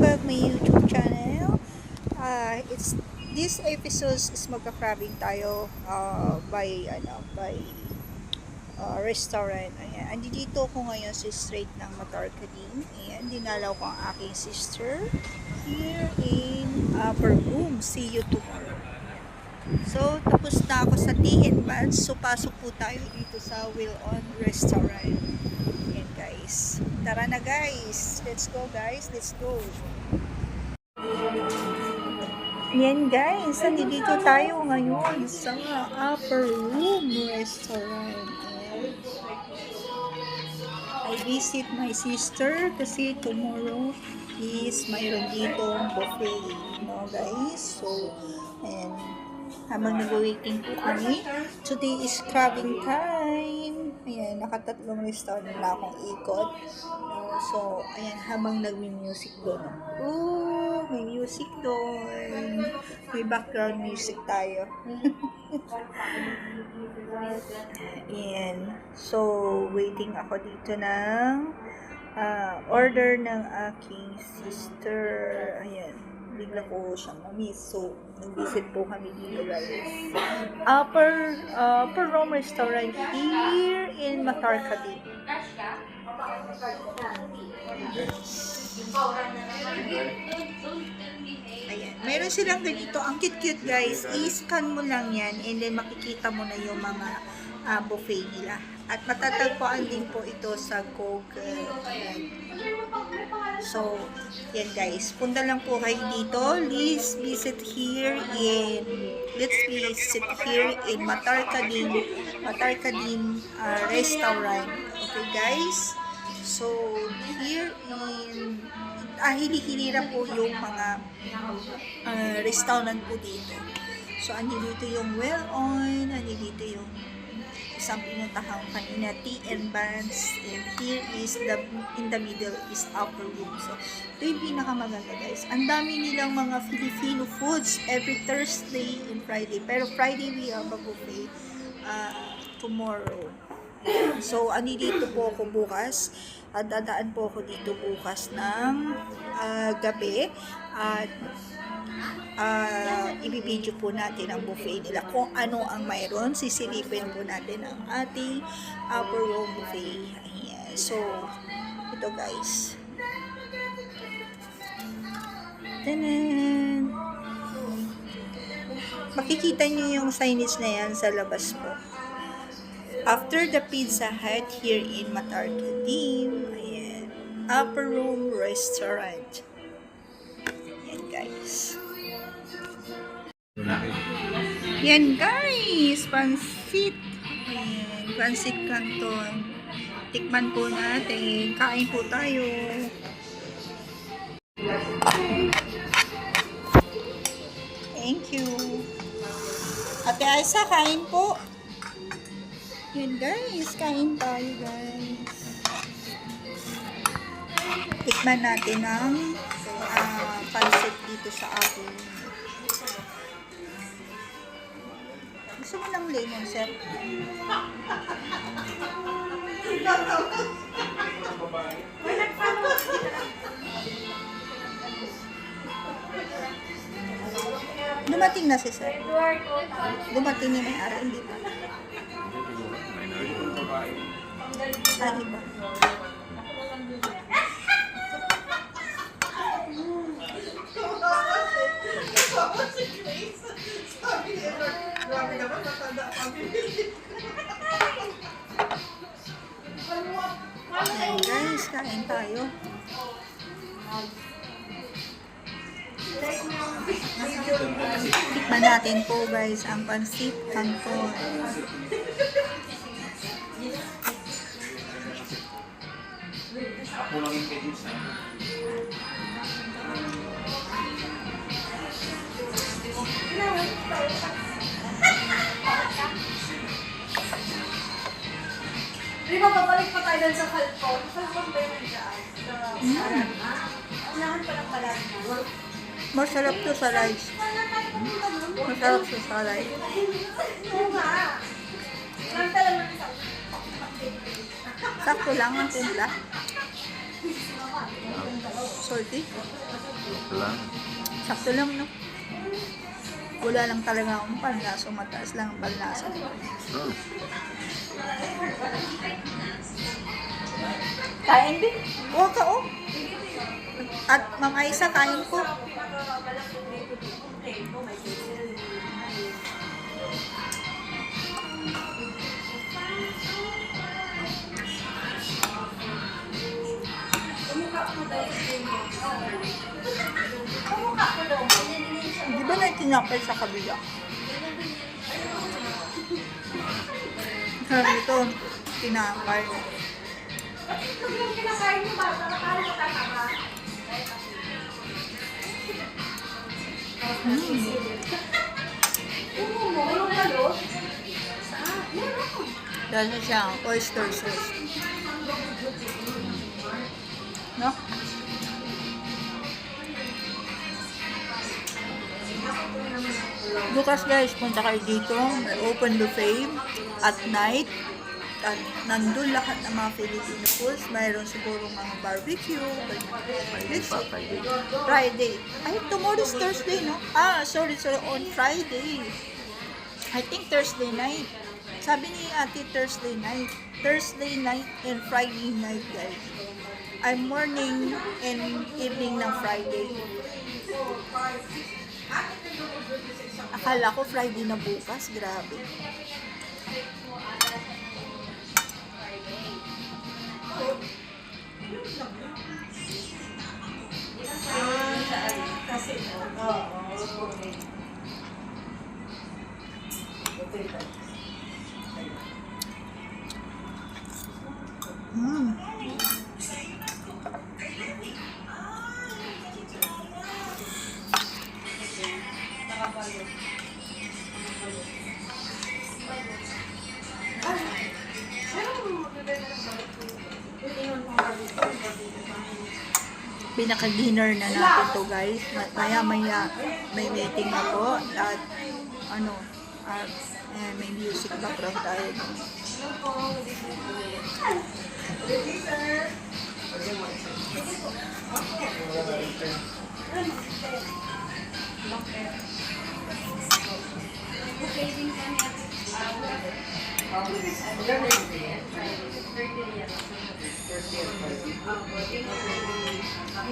back my YouTube channel. It's this episode is magka-crabbing tayo by restaurant. Ayan, andito ko ngayon sa street ng Matarcadim. Ayan, dinalaw ko ang aking sister here in Upper Room. See you tomorrow. So, tapos na ako sa tea and buns. So, pasok po tayo dito sa Will On Restaurant. Ayan guys. Tara na guys. Let's go guys. Let's go. Ayan guys. Nandito tayo ngayon sa Upper Room Restaurant. Ayan. I visit my sister kasi tomorrow is mayroon ditong buffet. No guys. So, ayan. Habang nag-waiting po kami, today is crabbing time. Ayan, nakatatlong restaurant na akong ikot. So, ayan, habang nagmi-music doon. Oh, may music doon. May background music tayo. Ayan. So, waiting ako dito ng order ng aking sister. Ayan. Bigla ko siyang na-miss. So, nag-visit po kami dito guys. Upper Room Restaurant here in Matarcadim. Ayan. Meron silang ganito. Ang cute-cute guys. I-scan mo lang yan and then makikita mo na yung mga buffet nila. At matatagpuan din po ito sa Google. Ayan. So, yan guys. Punta lang po kayo dito. Let's visit here in Matarcadim restaurant. Okay guys. So, here in hili-hilira po yung mga restaurant po dito. So, andito yung Well On, andito yung isang pinuntahan kanina, tea and buns, and here is in the middle is Upper Room. So, ito yung pinakamaganda guys. Ang dami nilang mga Filipino foods every Thursday and Friday. Pero Friday we have a buffet tomorrow. So, dito po ako bukas. At dadaan po ako dito bukas ng gabi. At ibibidyo po natin ang buffet nila. Kung ano ang mayroon, sisilipin po natin ang ating Upper Room buffet. Ayan. So, ito guys. Tanan! Makikita nyo yung signage na yan sa labas po. After the Pizza Hut here in Matarcadim, ayan, Upper Room Restaurant. Ayan guys. Yan guys, pansit. Ayan, pansit canton. Tikman po natin. Kain po tayo. Thank you. Ate Aisa, kain po. Yan guys, kain tayo guys. Tikman natin ang pansit dito sa atin. Gusto mo ng lemon, sir? Dumating na si sir. Dumating ni may ari, hindi pa. Iba. Ayan guys, kain tayo. Tikman natin po guys ang pansit canton. Ako lang yung pedis na. Di ba, babalik pa tayo sa Falcon? Falcon ba yun dyan? Unahan pa lang pala. Masarap to sa rice. Masarap to sa rice. Oo nga. Lang talaga sa Sakto lang ang timpla. Salty. Wala. Sakto lang, no? Wala lang talaga akong panlasa. Mataas lang ang panlasa. Hmm. Kain din. Oo ka, oh. At Ma'am Aisa, kain ko. Di ba na tinapay sa kabila? Ito, tinapay. Ito yung kinakain mo ba? Nakakain mo tatama? Oo, mayroon kayo? Saan? Meron. Dahil siya, oyster sauce. No? Bukas guys, punta kayo dito. May open buffet at night. At nandun lahat ng mga Filipino foods. Mayroon siguro mga barbecue. Friday pa, Friday. Friday. Ay, tomorrow's Thursday, no? Ah, sorry. On Friday. I think Thursday night. Sabi ni ate Thursday night. Thursday night and Friday night, guys. I'm morning and evening ng Friday. Akala ko Friday na bukas. Grabe. Mm. Pinaka-dinner na natin to guys. Maya-maya may meeting ako at ano, at may music background tayo.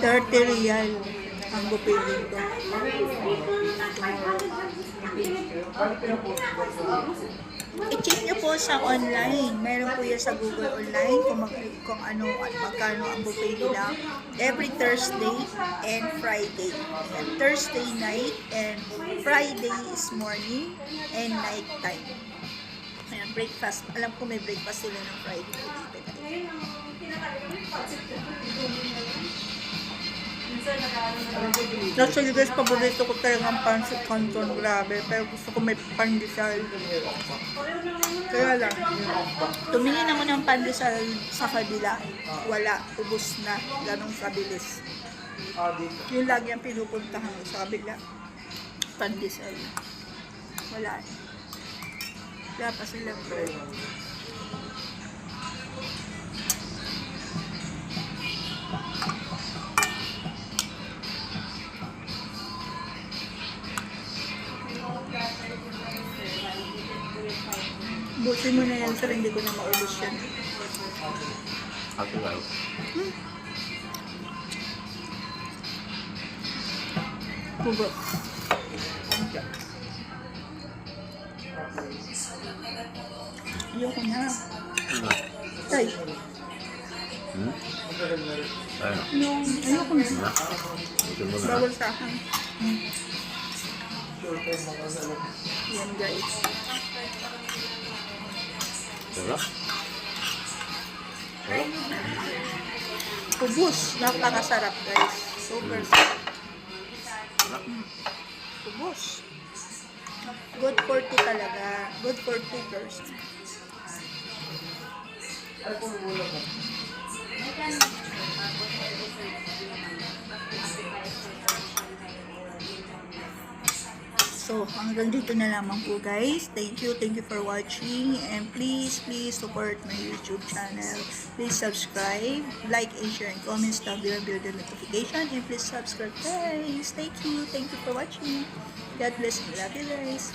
₱30 ang buffet dito. I-check nyo po sa online. Meron po yan sa Google Online kung ano at magkano ang buffet nila. Every Thursday and Friday. Ayan, Thursday night and Friday is morning and night time. Ayan, breakfast. Alam ko may breakfast sila ng Friday dito. Actually guys, paborito ko talaga ang pancit canton, grabe. Pero gusto ko may pandesal. Kaya lang, tumingin ako ng pandesal sa kabila. Wala, ubos na. Ganong kabilis. Yung lagi ang pinupuntahan ko sa kabila. Pandesal. Wala. Wala pa silang bread. Buti mo na yan, sir. Hindi ko na maubos yan. Ate Lau. Hugot. Ayoko na. Tay. Hmm? Ayun. Yung, ayoko na. Na? Ito mo na. Bawal sa akin. Yan guys. Sarap. Sarap. Ubus. Napakasarap guys. Super sarap. Sarap. Ubus. Good for tea talaga. Good for tea first. So, hanggang dito na lamang po guys. Thank you for watching. And please support my YouTube channel. Please subscribe, like and share and comment down below the notification. And please subscribe guys. Thank you for watching. God bless you. Love you guys.